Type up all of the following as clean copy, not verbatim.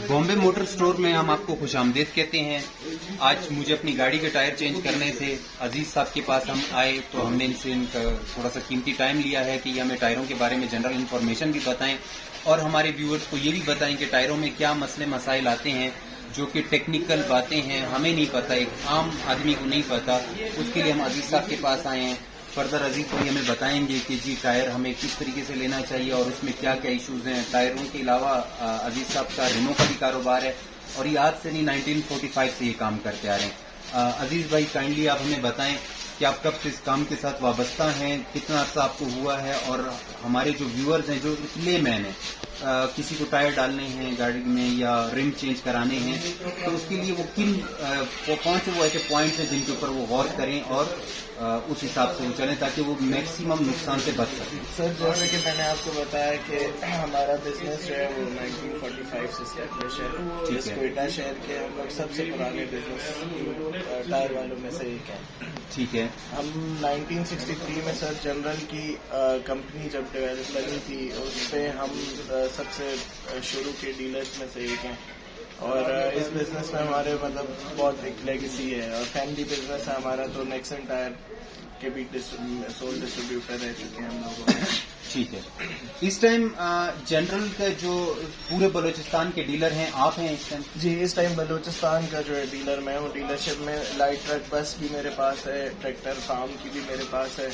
Bombay motor store में हम आपको खुशामदीद कहते हैं। आज मुझे अपनी गाड़ी के टायर चेंज करने से अजीज साहब के पास हम आए तो हमने इनसे इनका थोड़ा सा कीमती टाइम लिया है कि हमें टायरों के बारे में जनरल इन्फॉर्मेशन भी बताएं और हमारे व्यूअर्स को ये भी बताएं कि टायरों में क्या मसले मसाइल आते हैं जो कि टेक्निकल बातें हैं, हमें नहीं पता, एक आम आदमी को नहीं पता। उसके लिए हम अजीज साहब के पास आए हैं। फर्दर अजीज भाई हमें बताएंगे कि जी टायर हमें किस तरीके से लेना चाहिए और उसमें क्या क्या इश्यूज हैं। टायरों के अलावा अजीज साहब का रिनो का भी कारोबार है और ये आज से नहीं 1945 से ये काम करते आ रहे हैं। अजीज भाई काइंडली आप हमें बताएं कि आप कब से इस काम के साथ वाबस्ता हैं, कितना अर्सा आपको हुआ है और हमारे जो व्यूअर्स हैं जो लेमैन है, किसी को टायर डालने हैं गाड़ी में या रिम चेंज कराने हैं तो उसके लिए वो कौन से वो ऐसे पॉइंट्स हैं जिनके ऊपर वो गौर करें और उस हिसाब से वो चलें ताकि वो मैक्सिमम नुकसान से बच सकें। सर जैसे कि मैंने आपको बताया कि हमारा बिजनेस जो है वो 1945 से स्टैब्लिश है। इस क्वेटा शहर के हम लोग सबसे पुराने बिजनेस टायर वालों में से एक हैं। ठीक है। हम 1963 में सर जनरल की कंपनी जब डेवलप बनी थी उस पर हम सबसे शुरू के डीलर्स में से एक हैं और इस बिजनेस में हमारे मतलब बहुत एक लेगेसी है और फैमिली बिजनेस है हमारा। तो नेक्सन टायर के भी सोल डिस्ट्रीब्यूटर रह चुके हैं हम लोग। ठीक है। इस टाइम जनरल का जो पूरे बलूचिस्तान के डीलर हैं आप हैं इस टाइम? जी इस टाइम बलूचिस्तान का जो है डीलर मैं हूँ। डीलरशिप में लाइट ट्रक बस भी मेरे पास है, ट्रैक्टर फार्म की भी मेरे पास है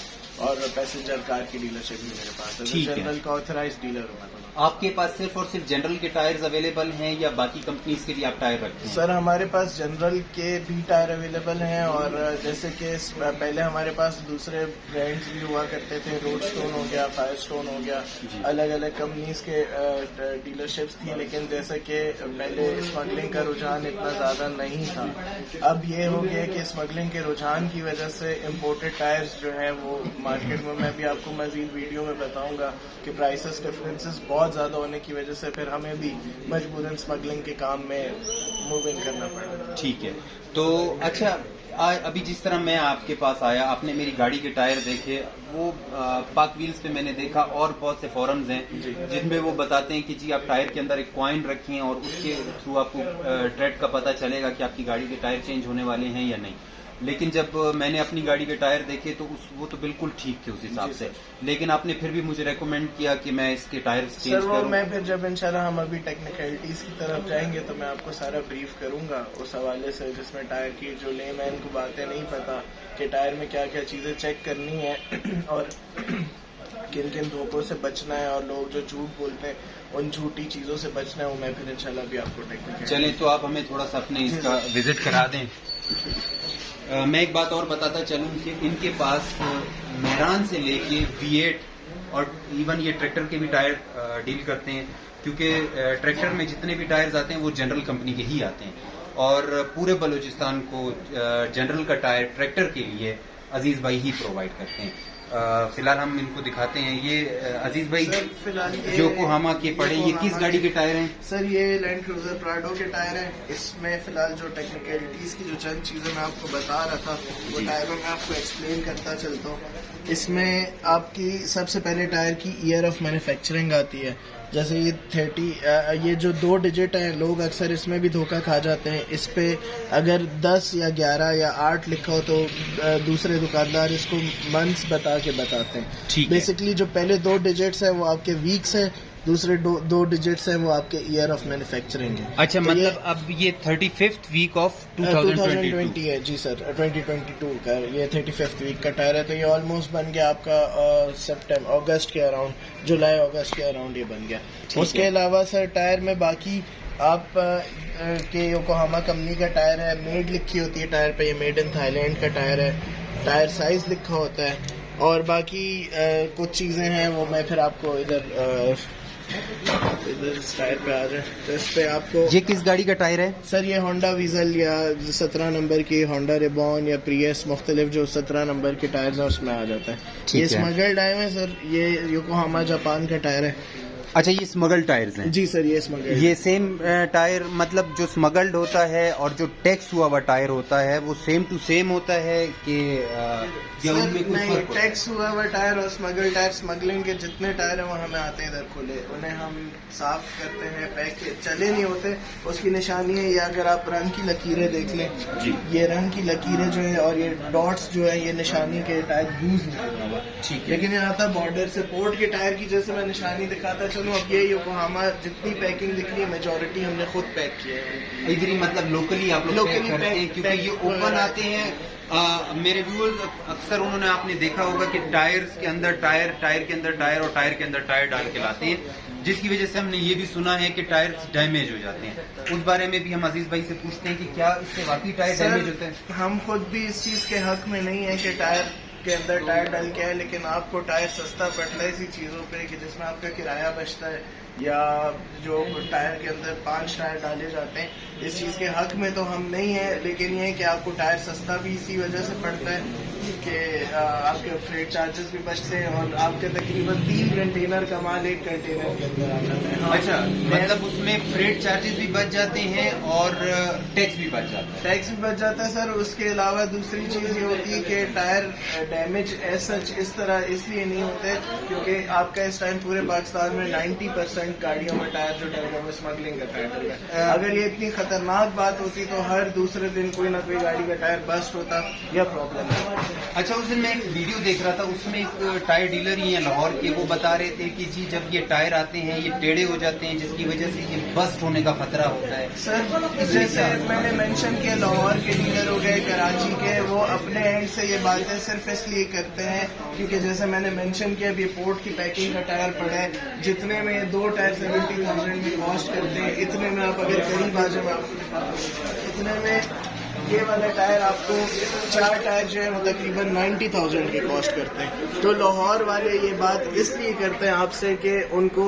और पैसेंजर कार की डीलरशिप भी मेरे पास है। जनरल का ऑथराइज्ड डीलर हूँ मैं। आपके पास सिर्फ और सिर्फ जनरल के टायर्स अवेलेबल हैं या बाकी कंपनीज के लिए आप टायर रखते हैं? सर हमारे पास जनरल के भी टायर अवेलेबल हैं और जैसे कि पहले हमारे पास दूसरे ब्रांड्स भी हुआ करते थे, रोड स्टोन हो गया, फायर स्टोन हो गया, अलग अलग कंपनीज के डीलरशिप्स थी। लेकिन जैसे कि पहले स्मगलिंग का रुझान इतना ज्यादा नहीं था, अब ये हो गया कि स्मगलिंग के रुझान की वजह से इम्पोर्टेड टायर्स जो है वो मार्केट में, मैं भी आपको मजीद वीडियो में बताऊंगा कि प्राइसेस डिफरेंसेस बहुत ज्यादा होने की वजह से फिर हमें भी मजबूरन स्मगलिंग के काम में मूव इन करना पड़ा। ठीक है। तो अच्छा अभी जिस तरह मैं आपके पास आया, आपने मेरी गाड़ी के टायर देखे, वो पाक व्हील्स पे मैंने देखा और बहुत से फोरम्स हैं जिनमें वो बताते हैं कि जी आप टायर के अंदर एक कॉइन रखिए और उसके थ्रू आपको ट्रेड का पता चलेगा कि आपकी गाड़ी के टायर चेंज होने वाले हैं या नहीं। लेकिन जब मैंने अपनी गाड़ी के टायर देखे तो वो तो बिल्कुल ठीक थे उस हिसाब से, लेकिन आपने फिर भी मुझे रेकमेंड किया कि मैं इसके टायर चेंज करूं। मैं फिर जब इंशाल्लाह हम अभी टेक्निकलिटीज की तरफ जाएंगे तो मैं आपको सारा ब्रीफ करूंगा उस हवाले से, जिसमें टायर की जो लेमैन को बातें नहीं पता कि टायर में क्या क्या चीजें चेक करनी है और किन किन धोखों से बचना है और लोग जो झूठ बोलते हैं उन झूठी चीजों से बचना है, वो मैं फिर इंशाल्लाह भी आपको टेक्निकल। चलें तो आप हमें थोड़ा सा अपने इसका विजिट करा दें। मैं एक बात और बताता चलूं कि इनके पास मेहरान से लेके V8 और इवन ये ट्रैक्टर के भी टायर डील करते हैं, क्योंकि ट्रैक्टर में जितने भी टायर्स आते हैं वो जनरल कंपनी के ही आते हैं और पूरे बलूचिस्तान को जनरल का टायर ट्रैक्टर के लिए अजीज भाई ही प्रोवाइड करते हैं। फिलहाल हम इनको दिखाते हैं। ये अजीज भाई फिलहाल योकोहामा के पड़े, ये किस गाड़ी के टायर हैं? सर ये लैंड क्रूजर प्राडो के टायर हैं। इसमें फिलहाल जो टेक्निकलिटीज की जो चंद चीजें मैं आपको बता रहा था वो टायरों में आपको एक्सप्लेन करता चलता हूँ। इसमें आपकी सबसे पहले टायर की ईयर ऑफ मैन्युफैक्चरिंग आती है। जैसे ये 30 ये जो 2 डिजिट हैं, लोग अक्सर इसमें भी धोखा खा जाते हैं। इस पे अगर 10 या 11 या 8 लिखा हो तो दूसरे दुकानदार इसको मंथ्स बता के बताते हैं। बेसिकली जो पहले 2 डिजिट्स हैं वो आपके वीक्स हैं, दूसरे दो डिजिट्स हैं वो आपके ईयर ऑफ मैन्युफैक्चरिंग है। अच्छा, तो मतलब अब ये 35th वीक ऑफ 2020 है। जी सर, 2022 का ये 35th वीक का टायर है। तो ये ऑलमोस्ट बन गया आपका सितंबर अगस्त के अराउंड, जुलाई अगस्त के अराउंड ये बन गया। उसके अलावा सर टायर में बाकी आप के योकोहामा कंपनी का टायर है, मेड लिखी होती है टायर पे, ये मेड इन थाईलैंड का टायर है, टायर साइज लिखा होता है और बाकी कुछ चीजें हैं वो मैं फिर आपको इधर इस टायर पे आ जाए तो इस पे आपको। ये किस गाड़ी का टायर है सर? ये होंडा वीजल या 17 नंबर की, होंडा रिबॉन या प्रियस, मुख्तलिफ जो 17 नंबर के टायर्स हैं उसमें आ जाता है। ये स्मगल्ड आए हैं सर। ये योकोहामा जापान का टायर है। अच्छा, ये स्मगल्ड टायर्स हैं? जी सर, ये स्मगल्ड। ये सेम टायर, मतलब जो स्मगल्ड होता है और जो टैक्स हुआ हुआ टायर होता है वो सेम टू सेम होता है कि या उनमें कुछ नहीं, फर्क होता है? टैक्स हुआ हुआ टायर और स्मगल टायर, स्मगलिंग के जितने टायर हैं वो हमें आते हैं इधर खुले, उन्हें हम साफ करते हैं, पैक चले नहीं होते। उसकी निशानी है ये, अगर आप रंग की लकीरें देख लें जी, ये रंग की लकीरें जो है और ये डॉट्स जो है, ये निशानी के टायर यूज नहीं हुआ। ठीक है। लेकिन यहाँ था बॉर्डर से पोर्ट के टायर की, जैसे मैं निशानी दिखाता चलूँ, अब ये योकोहामा जितनी पैकिंग दिख रही है मेजोरिटी हमने खुद पैक की है इधर ही, मतलब लोकली आप लोग पैक करते हैं, क्योंकि ये ओपन आते हैं। मेरे व्यूअर्स अक्सर उन्होंने, आपने देखा होगा कि टायर्स के अंदर टायर, टायर के अंदर टायर और टायर के अंदर टायर डाल के लाते हैं, जिसकी वजह से हमने ये भी सुना है कि टायर्स डैमेज हो जाते हैं। उस बारे में भी हम अजीज भाई से पूछते हैं कि क्या इससे वाकई टायर डैमेज होते हैं? हम खुद भी इस चीज के हक में नहीं है कि टायर के अंदर टायर डल के है, लेकिन आपको टायर सस्ता पड़ता है इसी चीजों पे कि जिसमें आपका किराया बचता है, या जो टायर के अंदर 5 टायर डाले जाते हैं, इस चीज के हक में तो हम नहीं है। लेकिन ये है कि आपको टायर सस्ता भी इसी वजह से पड़ता है कि आपके फ्रेट चार्जेस भी बचते हैं और आपके तकरीबन 3 कंटेनर का माल 1 कंटेनर के अंदर आ जाता है। हाँ, अच्छा, मतलब उसमें फ्रेट चार्जेस भी बच जाते हैं और टैक्स भी बच जाता है? टैक्स भी बच जाता है सर। उसके अलावा दूसरी चीज ये होती है कि टायर डैमेज एज सच इस तरह इसलिए नहीं होते क्योंकि आपका इस टाइम पूरे पाकिस्तान में 90% गाड़ियों में टायर जो डल रहा है वो स्मगलिंग का टायर डल रहा है। अगर ये इतनी खतरनाक बात होती तो हर दूसरे दिन कोई ना कोई गाड़ी का टायर बस्ट होता या प्रॉब्लम होता। अच्छा, उस दिन मैं एक वीडियो देख रहा था, उसमें एक टायर डीलर ही है लाहौर के, वो बता रहे थे कि जी जब ये टायर आते हैं ये टेढ़े हो जाते हैं, जिसकी वजह से ये बस्ट होने का खतरा होता है। सर, जैसे मैंने मेंशन किया, लाहौर के डीलर हो गए, कराची के, वो अपने एंड से ये बातें सिर्फ इसलिए करते हैं क्योंकि जैसे मैंने मेंशन किया, अभी पोर्ट की पैकिंग का टायर पड़ा है, जितने में 2 टायर 70,000 में कॉस्ट करते हैं, इतने में आप अगर करीब आ जाए, इतने में ये वाला टायर आपको 4 टायर जो है वो तकरीबन 90,000 के कॉस्ट करते हैं। तो लाहौर वाले ये बात इसलिए करते हैं आपसे कि उनको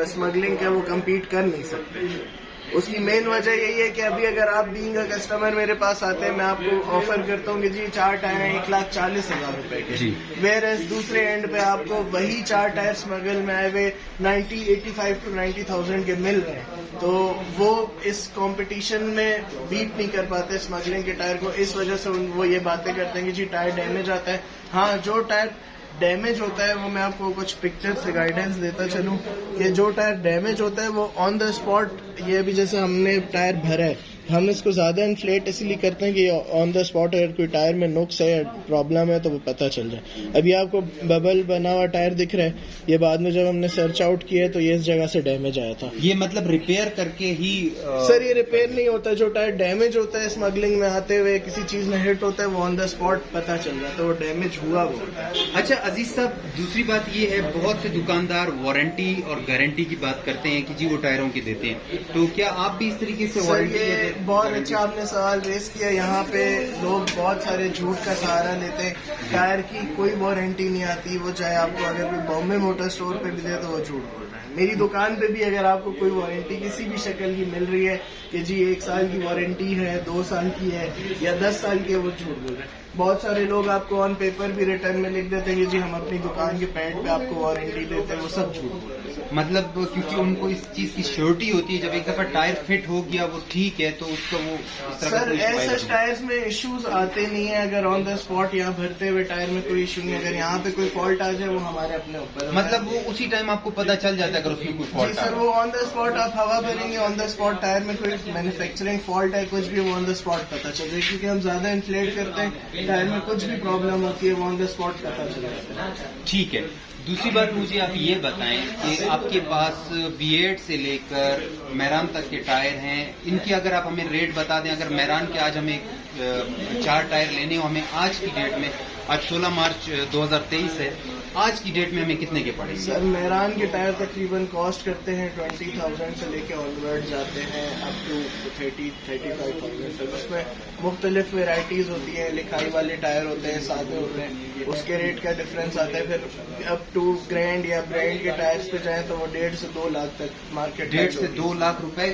स्मगलिंग का वो कम्पीट कर नहीं सकते। उसकी मेन वजह यही है कि अभी अगर आप बीइंग अ कस्टमर मेरे पास आते हैं, मैं आपको ऑफर करता हूँ कि जी 4 टायर हैं 1,40,000 रुपए के, वेयर एज दूसरे एंड पे आपको वही 4 टायर स्मगल में आए हुए 85 to 90,000 के मिल रहे हैं। तो वो इस कंपटीशन में बीट नहीं कर पाते स्मगलिंग के टायर को, इस वजह से वो ये बातें करते हैं कि जी टायर डैमेज आता है। हाँ, जो टायर डैमेज होता है वो मैं आपको कुछ पिक्चर से गाइडेंस देता चलूं कि जो टायर डैमेज होता है वो ऑन द स्पॉट, ये अभी जैसे हमने टायर भरा है, हम इसको ज्यादा इन्फ्लेट इसलिए करते हैं कि ऑन द स्पॉट अगर कोई टायर में नुक्स है या प्रॉब्लम है तो वो पता चल जाए। अभी आपको बबल बना हुआ टायर दिख रहा है, ये बाद में जब हमने सर्च आउट किया तो ये इस जगह से डैमेज आया था। ये मतलब रिपेयर करके ही सर, ये रिपेयर नहीं होता। जो टायर डैमेज होता है स्मगलिंग में आते हुए किसी चीज में हिट होता है, वो ऑन द स्पॉट पता चल जाता है वो डैमेज हुआ वो होता है। अच्छा अजीज साहब, दूसरी बात ये है, बहुत से दुकानदार वारंटी और गारंटी की बात करते हैं कि जी वो टायरों की देते हैं, तो क्या आप भी इस तरीके से वारंटी? बहुत अच्छा आपने सवाल रेस किया। यहाँ पे लोग बहुत सारे झूठ का सहारा लेते हैं, टायर की कोई वारंटी नहीं आती, वो चाहे आपको अगर कोई बॉम्बे मोटर स्टोर पे भी दे तो वो झूठ बोल रहा है। मेरी दुकान पे भी अगर आपको कोई वारंटी किसी भी शक्ल की मिल रही है कि जी 1 साल की वारंटी है, 2 साल की है या 10 साल की है, वो झूठ बोल रहे हैं। बहुत सारे लोग आपको ऑन पेपर भी रिटर्न में लिख देते हैं कि जी हम अपनी दुकान के पैड पे आपको वारंटी देते हैं, वो सब झूठ बोल रहे हैं। मतलब क्योंकि उनको इस चीज की श्योरिटी होती है, जब एक दफा टायर फिट हो गया वो ठीक है, तो उसका वो सर ऐसे टायर्स में इश्यूज आते नहीं है। अगर ऑन द स्पॉट यहाँ भरते हुए टायर में कोई इशू नहीं, अगर यहाँ पे कोई फॉल्ट आ जाए वो हमारे अपने ऊपर, मतलब वो उसी टाइम आपको पता चल जाता है अगर उसमें कोई फॉल्ट। सर, वो ऑन द स्पॉट आप हवा भरेंगे, ऑन द स्पॉट टायर में कोई मैन्युफैक्चरिंग फॉल्ट है कुछ भी, वो ऑन द स्पॉट पता चल जाए, क्योंकि हम ज्यादा इन्फ्लेट करते हैं, टायर में कुछ भी प्रॉब्लम होती है वो ऑन द स्पॉट पता चल जाता है। ठीक है। दूसरी बात मुझे आप ये बताएं कि आपके पास V8 से लेकर मेरान तक के टायर हैं, इनकी अगर आप हमें रेट बता दें। अगर मेरान के आज हमें 4 टायर लेने हो, हमें आज की डेट में, आज 16 मार्च 2023 है, आज की डेट में हमें कितने के पड़ेंगे? सर, मेरान के टायर तकरीबन कॉस्ट करते हैं 20,000 से लेके ऑनवर्ड जाते हैं अप टू 35,000 तक। उसमें मुख्तलिफ वेराइटीज होती हैं, लिखाई वाले टायर होते हैं, सादे होते हैं, उसके रेट का डिफरेंस आता है। फिर अप टू ग्रैंड या ब्रांड के टायर्स पे जाएं तो वो 1.5 से 2 लाख तक मार्केट। 1.5 से 2 लाख रुपए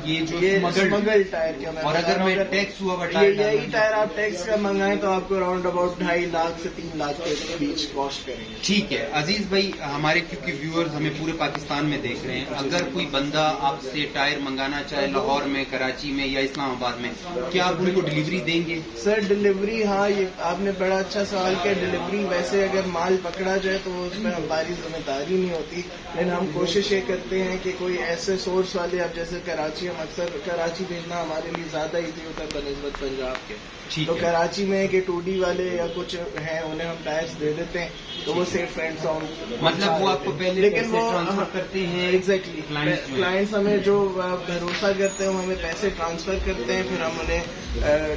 ये जो स्मगल टायर के। और अगर मैं टैक्स हुआ यही टायर आप टैक्स का मंगाएं तो आपको अराउंड अबाउट 2.5 लाख से 3 लाख के बीच कॉस्ट करेंगे। ठीक है अजीज भाई, हमारे क्योंकि व्यूअर्स हमें पूरे पाकिस्तान में देख रहे हैं, अगर कोई बंदा आपसे टायर मंगाना चाहे लाहौर में, कराची में या इस्लामाबाद में, क्या आप उनको डिलीवरी देंगे? सर डिलीवरी, हाँ ये आपने बड़ा अच्छा सवाल किया। डिलीवरी वैसे अगर माल पकड़ा जाए तो उसमें हमारी जिम्मेदारी नहीं होती, लेकिन हम कोशिश ये करते हैं कि कोई ऐसे सोर्स वाले, अब जैसे कराची, हम अक्सर कराची भेजना हमारे लिए ज्यादा इजी होता है बनस्बत पंजाब के। तो कराची में के 2D वाले या कुछ हैं, उन्हें हम टायर्स दे देते हैं, तो वो सेफ एंड साउंड, मतलब वो आपको पहले लेकिन वो ट्रांसफर करते हैं। एग्जैक्टली क्लाइंट्स हमें जो भरोसा करते हैं वो हमें पैसे ट्रांसफर करते हैं, फिर हम उन्हें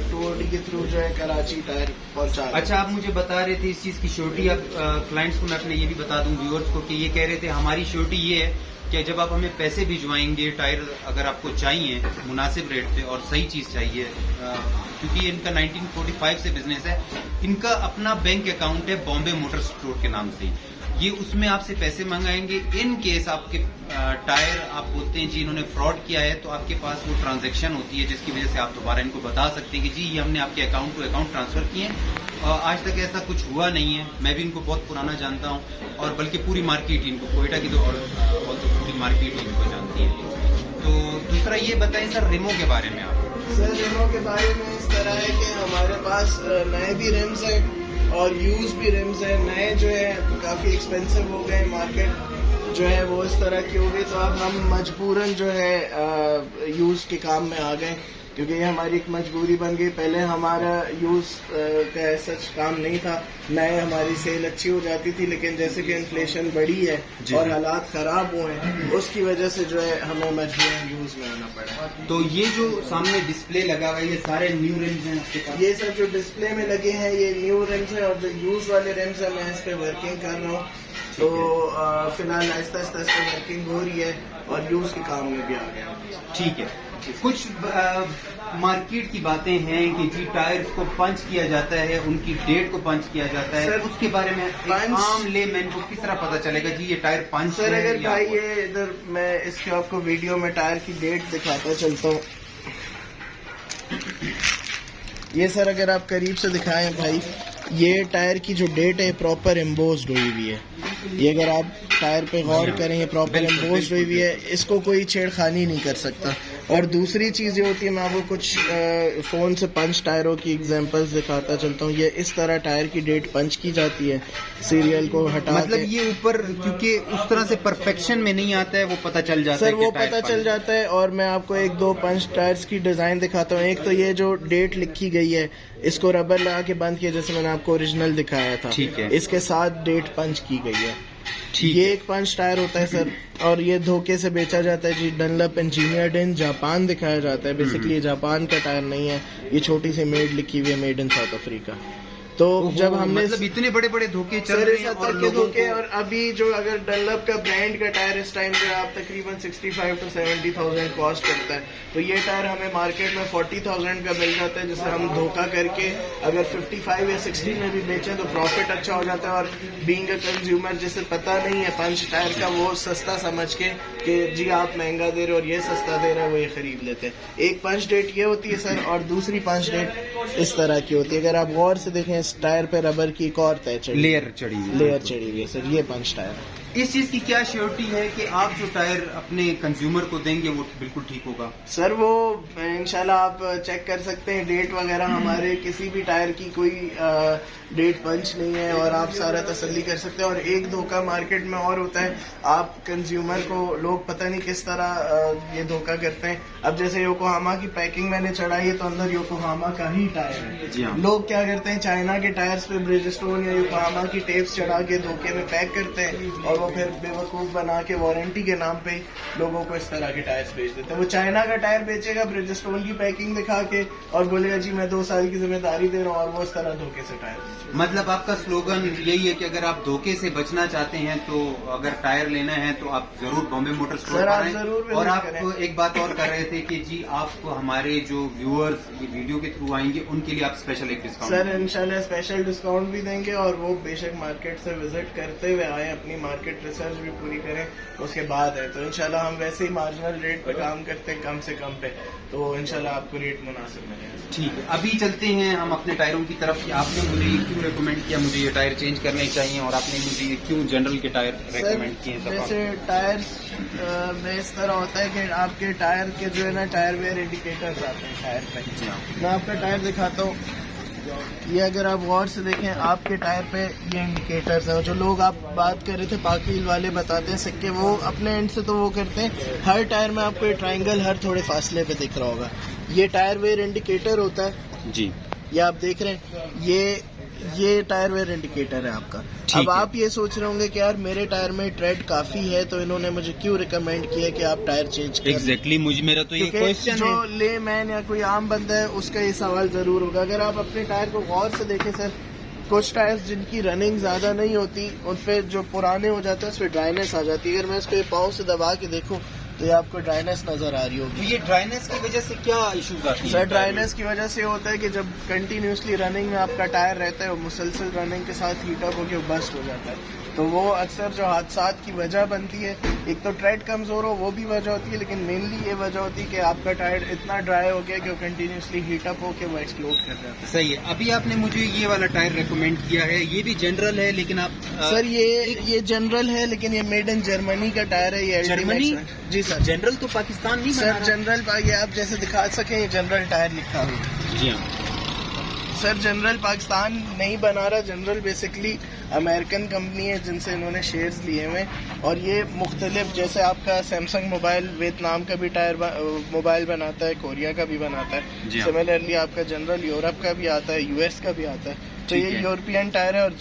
2D के थ्रू जो है कराची टायर पहुंचा। अच्छा, आप मुझे बता रहे थे इस चीज की श्योरिटी, आप क्लाइंट्स को मैं अपने ये भी बता दूं व्यूअर्स को कि ये कह रहे थे हमारी श्योरिटी ये है कि जब आप हमें पैसे भिजवाएंगे, टायर अगर आपको चाहिए मुनासिब रेट पे और सही चीज चाहिए, क्योंकि इनका 1945 से बिजनेस है, इनका अपना बैंक अकाउंट है बॉम्बे मोटर स्टोर के नाम से, ये उसमें आपसे पैसे मंगाएंगे। इन केस आपके टायर आप बोलते हैं जी इन्होंने फ्रॉड किया है, तो आपके पास वो ट्रांजैक्शन होती है जिसकी वजह से आप दोबारा इनको बता सकते हैं कि जी ये हमने आपके अकाउंट टू अकाउंट ट्रांसफर किए हैं। आज तक ऐसा कुछ हुआ नहीं है, मैं भी इनको बहुत पुराना जानता हूँ, और बल्कि पूरी मार्केट ही इनको, कोयटा की तो और पूरी मार्केट ही इनको जानती है। तो दूसरा ये बताएं सर रिमो के बारे में आप। सर रिमो के बारे में इस तरह है कि हमारे पास नए भी रिम्स हैं और यूज भी रिम्स हैं। नए जो है काफी एक्सपेंसिव हो गए, मार्केट जो है वो इस तरह की हो गई, तो अब हम मजबूरन जो है यूज के काम में आ गए, क्योंकि ये हमारी एक मजबूरी बन गई। पहले हमारा यूज का सच काम नहीं था, नए हमारी सेल अच्छी हो जाती थी, लेकिन जैसे कि इन्फ्लेशन बढ़ी है और हालात खराब हुए हैं, उसकी वजह से जो है हमें मजबूरन यूज में आना पड़ा। तो ये जो सामने डिस्प्ले लगा हुआ है, ये सारे न्यू रिम्स हैं आपके पास? ये सब जो डिस्प्ले में लगे हैं ये न्यू रिम्स है, और जो यूज वाले रिम्स है मैं इस पे वर्किंग कर रहा हूँ। तो फिलहाल आहिस्ता आहिस्ता इस पे वर्किंग हो रही है और यूज के काम में भी आ गया। ठीक है, कुछ मार्केट की बातें हैं कि जी टायर्स को पंच किया जाता है, उनकी डेट को पंच किया जाता है, सर, उसके बारे में आम लेमैन को किस तरह पता चलेगा जी ये टायर पंच सर? है? अगर भाई ये इधर मैं इसके आपको वीडियो में टायर की डेट दिखाता चलता हूँ। ये सर अगर आप करीब से दिखाएं भाई, ये टायर की जो डेट है प्रॉपर एम्बोस्ड हुई हुई है। ये अगर आप टायर पे गौर करें, ये प्रॉपर एम्बोस्ड हुई हुई है, इसको कोई छेड़खानी नहीं कर सकता। और दूसरी चीज ये होती है, मैं आपको कुछ फोन से पंच टायरों की एग्जांपल्स दिखाता चलता हूँ। ये इस तरह टायर की डेट पंच की जाती है, सीरियल को हटा, मतलब ये ऊपर क्योंकि उस तरह से परफेक्शन में नहीं आता है, वो पता चल जाता है सर, वो पता चल जाता है। और मैं आपको एक दो पंच टायर्स की डिजाइन दिखाता हूँ। एक तो ये जो डेट लिखी गई है, इसको रबर लगा के बंद किया, जैसे मैंने आपको ओरिजिनल दिखाया था, ठीक है, इसके साथ डेट पंच की गई है। ठीक ये है। एक पंच टायर होता है सर, और ये धोखे से बेचा जाता है जी। डनलप इंजीनियर्ड इन जापान दिखाया जाता है, बेसिकली ये जापान का टायर नहीं है, ये छोटी सी मेड लिखी हुई है, मेड इन साउथ अफ्रीका। तो जब हमने मतलब इतने बड़े बड़े धोखे चल सर रहे हैं और लोगों धोखे, को, और अभी जो अगर डनलप का ब्रांड का टायर इस टाइम पे आप तकरीबन 65 to 70,000 कॉस्ट करता है, तो ये टायर हमें मार्केट में 40,000 का मिल जाता है, जिसे हम धोखा करके अगर 55 या 60 में भी बेचें तो प्रॉफिट अच्छा हो जाता है। और बीइंग अ कंज्यूमर जिसे पता नहीं है पंच टायर का, वो सस्ता समझ के कि जी आप महंगा दे रहे हो और ये सस्ता दे रहा है, वो ये खरीद लेते हैं। एक पंच डेट ये होती है सर, और दूसरी पंच डेट इस तरह की होती है। अगर आप गौर से देखें, इस टायर पे रबर की एक और लेयर चढ़ी हुई है सर, ये पंच टायर। इस चीज की क्या श्योरिटी है कि आप जो टायर अपने कंज्यूमर को देंगे वो बिल्कुल ठीक होगा? सर वो इंशाल्लाह आप चेक कर सकते हैं, डेट वगैरह हमारे किसी भी टायर की कोई डेट पंच नहीं है, और आप सारा तसल्ली कर सकते हैं। और एक धोखा मार्केट में और होता है, आप कंज्यूमर को लोग पता नहीं किस तरह ये धोखा करते हैं। अब जैसे योकोहामा की पैकिंग मैंने चढ़ाई है, तो अंदर योकोहामा का ही टायर है। जी हाँ। लोग क्या करते हैं, चाइना के टायर्स पे ब्रिजस्टोन या योकोहामा की टेप्स चढ़ा के धोखे में पैक करते हैं, और वो फिर बेवकूफ बना के वारंटी के नाम पे लोगों को इस तरह के टायर्स बेच देते हैं। वो चाइना का टायर बेचेगा ब्रिजस्टोन की पैकिंग दिखा के, और बोलेगा जी मैं 2 साल की जिम्मेदारी दे रहा हूँ, और वो इस तरह धोखे से टायर। मतलब आपका स्लोगन यही है कि अगर आप धोखे से बचना चाहते हैं, तो अगर टायर लेना है तो आप जरूर बॉम्बे मोटर स्टोर पर आएं। और आप एक बात और कर रहे थे कि जी आपको हमारे जो व्यूअर्स ये वीडियो के थ्रू आएंगे उनके लिए आप स्पेशल एक डिस्काउंट? सर इंशाल्लाह स्पेशल डिस्काउंट भी देंगे, और वो बेशक मार्केट से विजिट करते हुए आए, अपनी मार्केट मार्केट रिसर्च भी पूरी करें उसके बाद है। तो इंशाल्लाह हम वैसे ही मार्जिनल रेट पे काम करते हैं, कम से कम पे, तो इंशाल्लाह आपको रेट मुनासिब मिलेगा। ठीक है, अभी चलते हैं हम अपने टायरों की तरफ कि आपने मुझे ये क्यों रिकमेंड किया मुझे ये टायर चेंज करने चाहिए, और आपने मुझे ये क्यों जनरल के टायर रिकमेंड किए। जैसे टायर में इस तरह होता है कि आपके टायर के जो है ना टायर वेयर इंडिकेटर्स आते हैं टायर पे। मैं आपका टायर दिखाता हूँ, ये अगर आप गौर से देखें आपके टायर पे ये इंडिकेटर्स हैं। जो लोग आप बात कर रहे थे पाकिल वाले बताते हैं सिक्के, वो अपने एंड से तो वो करते हैं, हर टायर में आपको ये ट्रायंगल हर थोड़े फासले पे दिख रहा होगा, ये टायर वेयर इंडिकेटर होता है जी। ये आप देख रहे हैं, ये टायर वेयर इंडिकेटर है आपका। अब आप ये सोच रहे होंगे कि यार मेरे टायर में ट्रेड काफी है तो इन्होंने मुझे क्यों रिकमेंड किया कि आप टायर चेंज करें। एग्जैक्टली मुझे मेरा तो ये क्वेश्चन जो ले मैन या कोई आम बंदा है उसका ये सवाल जरूर होगा। अगर आप अपने टायर को गौर से देखें सर, कुछ टायर्स जिनकी रनिंग ज्यादा नहीं होती उन पे जो पुराने हो जाते हैं उस पर ड्राइनेस आ जाती है। अगर मैं इसको पाँव से दबा के देखूं तो ये आपको ड्राइनेस नजर आ रही होगी। तो ये ड्राइनेस की वजह से क्या इश्यूज आती है? सर ड्राइनेस की वजह से होता है कि जब कंटिन्यूसली रनिंग में आपका टायर रहता है, वो मुसलसल रनिंग के साथ हीट अप होकर बस्ट हो जाता है, तो वो अक्सर जो हादसात की वजह बनती है। एक तो ट्रेड कमजोर हो वो भी वजह होती है, लेकिन मेनली ये वजह होती है कि आपका टायर इतना ड्राई हो गया कि वो कंटिन्यूसली हीट अप होकर वो एक्सप्लोड कर जाता है। सही है। अभी आपने मुझे ये वाला टायर रेकमेंड किया है, ये भी जनरल है लेकिन आप सर ये जनरल है लेकिन ये मेड इन जर्मनी का टायर है। ये जर्मनी? जी सर। जनरल तो पाकिस्तान नहीं सर जनरल ये आप जैसे दिखा सकें ये जनरल टायर लिखा हुआ है। जी हाँ सर जनरल पाकिस्तान नहीं बना रहा, जनरल बेसिकली अमेरिकन कंपनी है जिनसे इन्होंने शेयर्स लिए हुए, और ये मुख्तलिफ जैसे आपका सैमसंग मोबाइल वियतनाम का भी टायर मोबाइल बनाता है, कोरिया का भी बनाता है, सिमिलरली आपका जनरल यूरोप का भी आता है, यूएस का भी आता है। तो ये यूरोपियन टायर है और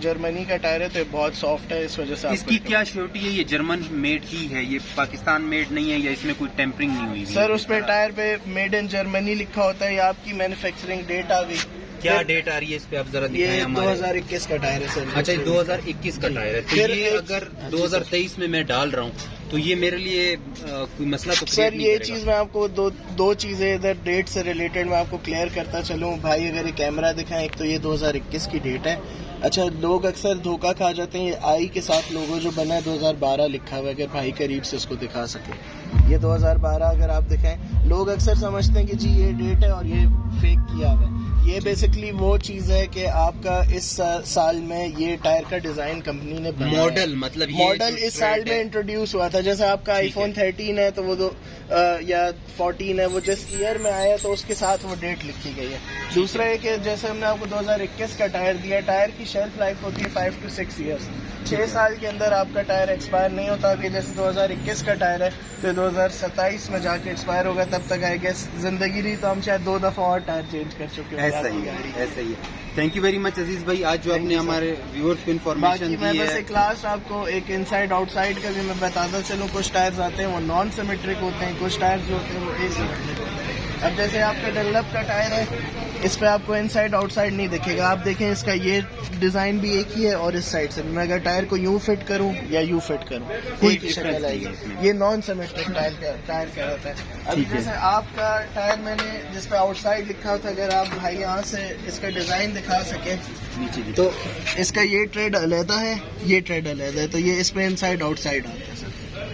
जर्मनी का टायर है, तो ये बहुत सॉफ्ट है, इस वजह से इसकी क्या श्योरिटी है ये जर्मन मेड ही है, ये पाकिस्तान मेड नहीं है, या इसमें कोई टेम्परिंग नहीं हुई? सर उस पे टायर पे मेड इन जर्मनी लिखा होता है, ये आपकी मैन्युफैक्चरिंग डेट आ गई। क्या डेट आ रही है इस पे आप जरा दिखाएं हमारे। 2021 का टायर है सर। अच्छा 2021 का टायर है, तो ये अगर 2023 में मैं डाल रहा हूँ तो ये मेरे लिए कोई मसला तो सर ये चीज मैं आपको दो चीजें इधर डेट से रिलेटेड मैं आपको क्लियर करता चलूँ भाई। अगर ये कैमरा दिखाएं, एक तो ये 2021 की डेट है। अच्छा लोग अक्सर धोखा खा जाते हैं, ये आई के साथ लोगो जो बना है 2012 लिखा हुआ है, अगर भाई करीब से उसको दिखा सके, ये 2012 अगर आप दिखाएं, लोग अक्सर समझते हैं कि जी ये डेट है और ये फेक किया हुआ है। ये बेसिकली वो चीज है कि आपका इस साल में ये टायर का डिजाइन कंपनी ने मॉडल मतलब मॉडल इस साल में इंट्रोड्यूस हुआ था। जैसे आपका आईफोन 13 है तो वो या 14 है, वो जिस ईयर में आया तो उसके साथ वो डेट लिखी गई है। दूसरा है कि जैसे हमने आपको 2021 का टायर दिया, टायर की शेल्फ लाइफ होती है 5 to 6 ईयर्स, 6 साल के अंदर आपका टायर एक्सपायर नहीं होता। अभी जैसे 2021 का टायर है तो 2027 में जाके एक्सपायर होगा, तब तक आई गेस जिंदगी रही तो हम शायद 2 दफा और टायर चेंज कर चुके हैं। ऐसा ही है। थैंक यू वेरी मच अजीज भाई, आज जो आपने हमारे व्यूअर्स को इन्फॉर्मेशन दी है। मैं बस एक लास्ट आपको एक इनसाइड आउटसाइड का भी मैं बताता चलूँ। कुछ टायर्स आते हैं वो नॉन सिमेट्रिक होते हैं, कुछ टायर्स जो होते हैं वो एसिमेट्रिक होते हैं। अब जैसे आपका डनलप का टायर है, इस पे आपको इनसाइड आउटसाइड नहीं दिखेगा। आप देखें इसका ये डिजाइन भी एक ही है, और इस साइड से मैं अगर टायर को यूं फिट करूं या यूं फिट करूं कोई शक्ल आएगी। ये नॉन सिमेट्रिक टायर कहलाता है। अभी जैसे आपका टायर मैंने जिस पे आउटसाइड लिखा होता, अगर आप भाई यहाँ से इसका डिजाइन दिखा सके तो इसका ये ट्रेड अलहदा है, ये ट्रेड अलहदा है, तो ये इसमें इनसाइड आउटसाइड आता है।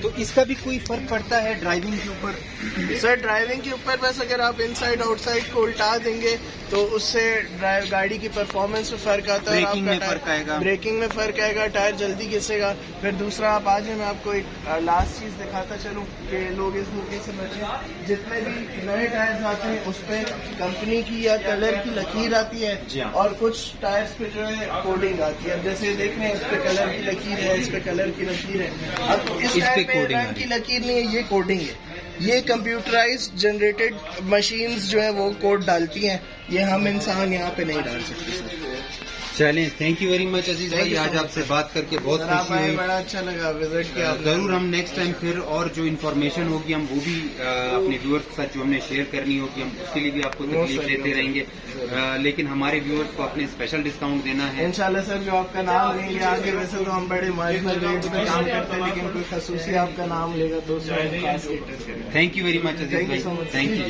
तो इसका भी कोई फर्क पड़ता है ड्राइविंग के ऊपर? सर ड्राइविंग के ऊपर बस अगर आप इनसाइड आउटसाइड को उल्टा देंगे तो उससे गाड़ी की परफॉर्मेंस में फर्क आता है, ब्रेकिंग में फर्क आएगा, ब्रेकिंग में फर्क आएगा, टायर जल्दी घिसेगा। फिर दूसरा आप आज मैं आपको एक लास्ट चीज दिखाता चलूं कि लोग इस धोखे से बचें। जितने भी नए टायर्स आते हैं उस पे कंपनी की या कलर की लकीर आती है, और कुछ टायर्स पे जो है कोडिंग आती है। अब जैसे देख रहे हैं इस पे कलर की लकीर है, इस पे कलर की लकीर है। अब इस टायर पे रंग की लकीर नहीं है, ये कोडिंग है। ये कंप्यूटराइज्ड जनरेटेड मशीन्स जो है वो कोड डालती हैं, ये हम इंसान यहाँ पे नहीं डाल सकते सर। चलें, थैंक यू वेरी मच अजीज भाई, आज आपसे बात करके बहुत खुशी हुई, बड़ा अच्छा लगा विजिट किया। जरूर हम नेक्स्ट टाइम फिर और जो इन्फॉर्मेशन होगी हम वो भी अपने व्यूअर्स के साथ जो हमने शेयर करनी होगी हम उसके लिए भी आपको तकलीफ देते रहेंगे, लेकिन हमारे व्यूअर्स को अपने स्पेशल डिस्काउंट देना है इंशाल्लाह सर। जो आपका नाम लेंगे आगे, वैसे तो हम बड़े मार्जिनल रेट पे काम करते हैं, लेकिन कोई खसूसी आपका नाम लेगा तो थैंक यू वेरी मच अजीज भाई, थैंक यू।